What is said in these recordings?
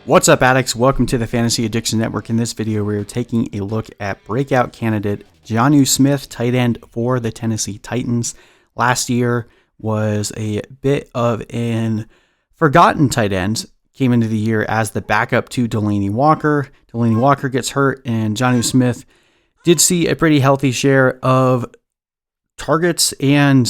What's up, addicts? Welcome to the Fantasy Addiction Network. In this video, we're taking a look at breakout candidate Jonnu Smith, tight end for the Tennessee Titans. Last year was a bit of an forgotten tight end. Came into the year as the backup to Delanie Walker. Delanie Walker gets hurt, and Jonnu Smith did see a pretty healthy share of targets and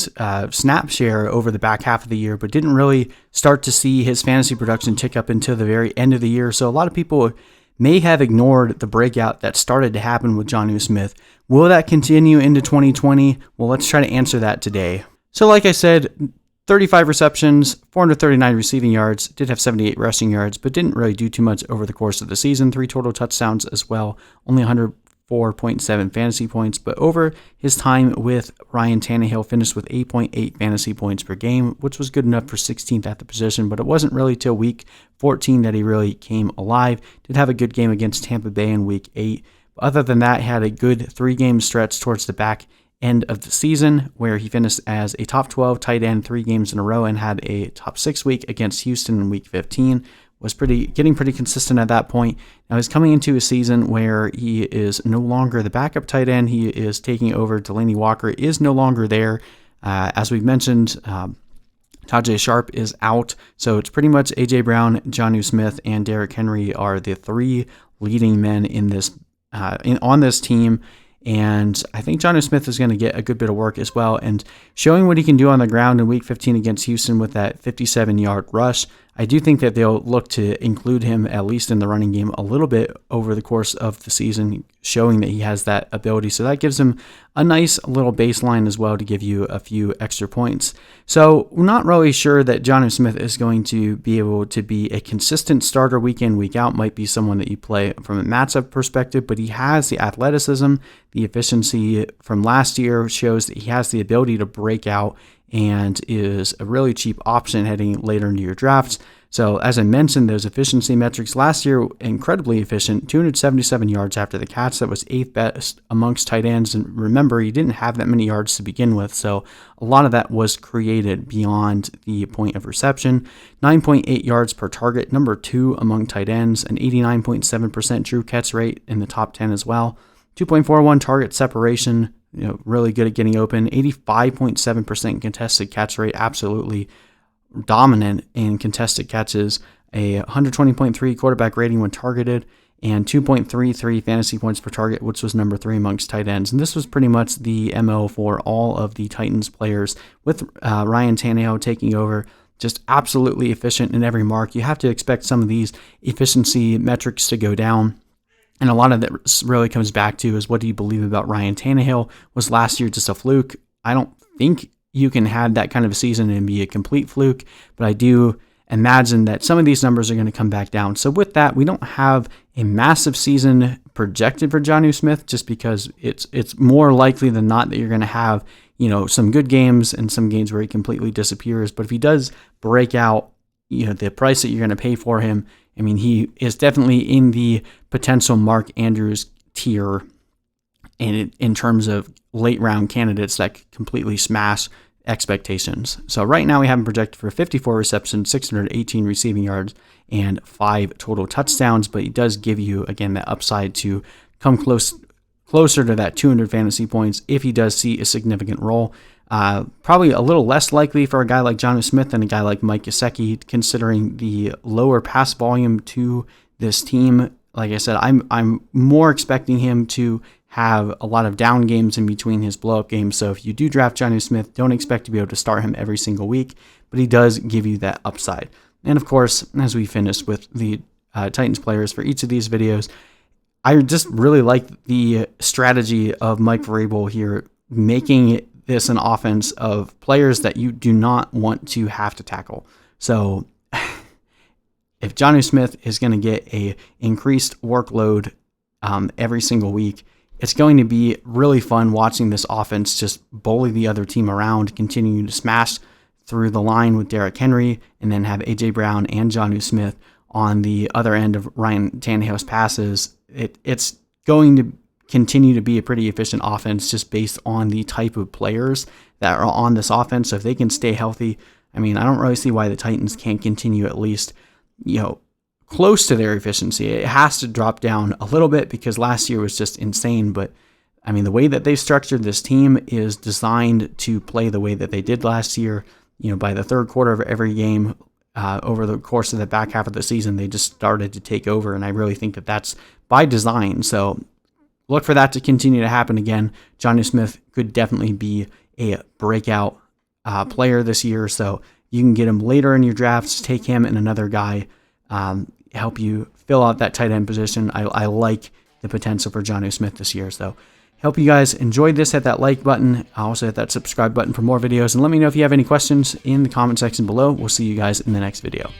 snap share over the back half of the year, but didn't really start to see his fantasy production tick up until the very end of the year. So a lot of people may have ignored the breakout that started to happen with Jonnu Smith. Will that continue into 2020? Well, let's try to answer that today. So like I said, 35 receptions, 439 receiving yards, did have 78 rushing yards, but didn't really do too much over the course of the season. 3 total touchdowns as well, only 104.7 fantasy points, but over his time with Ryan Tannehill finished with 8.8 fantasy points per game, which was good enough for 16th at the position, but it wasn't really till week 14 that he really came alive. Did have a good game against Tampa Bay in week 8. But other than that, had a good 3-game stretch towards the back end of the season where he finished as a top 12 tight end 3 games in a row and had a top 6 week against Houston in week 15. Was getting pretty consistent at that point. Now he's coming into a season where he is no longer the backup tight end. He is taking over. Delanie Walker is no longer there. As we've mentioned, Tajay Sharp is out. So it's pretty much A.J. Brown, Jonnu Smith, and Derrick Henry are the 3 leading men in this on this team. And I think Jonnu Smith is going to get a good bit of work as well. And showing what he can do on the ground in week 15 against Houston with that 57-yard rush, I do think that they'll look to include him at least in the running game a little bit over the course of the season, showing that he has that ability. So that gives him a nice little baseline as well to give you a few extra points. So we're not really sure that Jonnu Smith is going to be able to be a consistent starter week in, week out. Might be someone that you play from a matchup perspective, but he has the athleticism, the efficiency from last year shows that he has the ability to break out and is a really cheap option heading later into your drafts. So as I mentioned, those efficiency metrics last year, incredibly efficient, 277 yards after the catch. That was 8th best amongst tight ends. And remember, he didn't have that many yards to begin with. So a lot of that was created beyond the point of reception. 9.8 yards per target, number 2 among tight ends, an 89.7% true catch rate in the top 10 as well. 2.41 target separation, really good at getting open. 85.7% contested catch rate, absolutely dominant in contested catches. A 120.3 quarterback rating when targeted, and 2.33 fantasy points per target, which was number 3 amongst tight ends. And this was pretty much the MO for all of the Titans players with Ryan Tannehill taking over. Just absolutely efficient in every mark. You have to expect some of these efficiency metrics to go down. And a lot of that really comes back to is, what do you believe about Ryan Tannehill? Was last year just a fluke? I don't think you can have that kind of a season and be a complete fluke, but I do imagine that some of these numbers are going to come back down. So with that, we don't have a massive season projected for Jonnu Smith, just because it's more likely than not that you're going to have, some good games and some games where he completely disappears. But if he does break out, the price that you're going to pay for him, I mean, he is definitely in the potential Mark Andrews tier in terms of late round candidates that could completely smash expectations. So right now we have him projected for 54 receptions, 618 receiving yards, and 5 total touchdowns, but he does give you, again, that upside to come closer to that 200 fantasy points if he does see a significant role. Probably a little less likely for a guy like Jonnu Smith than a guy like Mike Gesicki, considering the lower pass volume to this team. Like I said, I'm more expecting him to have a lot of down games in between his blow-up games. So if you do draft Jonnu Smith, don't expect to be able to start him every single week, but he does give you that upside. And of course, as we finish with the Titans players for each of these videos, I just really like the strategy of Mike Vrabel here, making this an offense of players that you do not want to have to tackle. So if Jonnu Smith is going to get a increased workload every single week, it's going to be really fun watching this offense just bully the other team around, continuing to smash through the line with Derrick Henry, and then have A.J. Brown and Jonnu Smith on the other end of Ryan Tannehill's passes. It's going to continue to be a pretty efficient offense just based on the type of players that are on this offense. So if they can stay healthy, I mean, I don't really see why the Titans can't continue at least, close to their efficiency. It has to drop down a little bit because last year was just insane. But I mean, the way that they structured this team is designed to play the way that they did last year. By the third quarter of every game, over the course of the back half of the season, they just started to take over. And I really think that that's by design. So look for that to continue to happen again. Jonnu Smith could definitely be a breakout player this year. So you can get him later in your drafts, take him and another guy, help you fill out that tight end position. I like the potential for Jonnu Smith this year. So hope you guys enjoyed this. Hit that like button. Also hit that subscribe button for more videos. And let me know if you have any questions in the comment section below. We'll see you guys in the next video.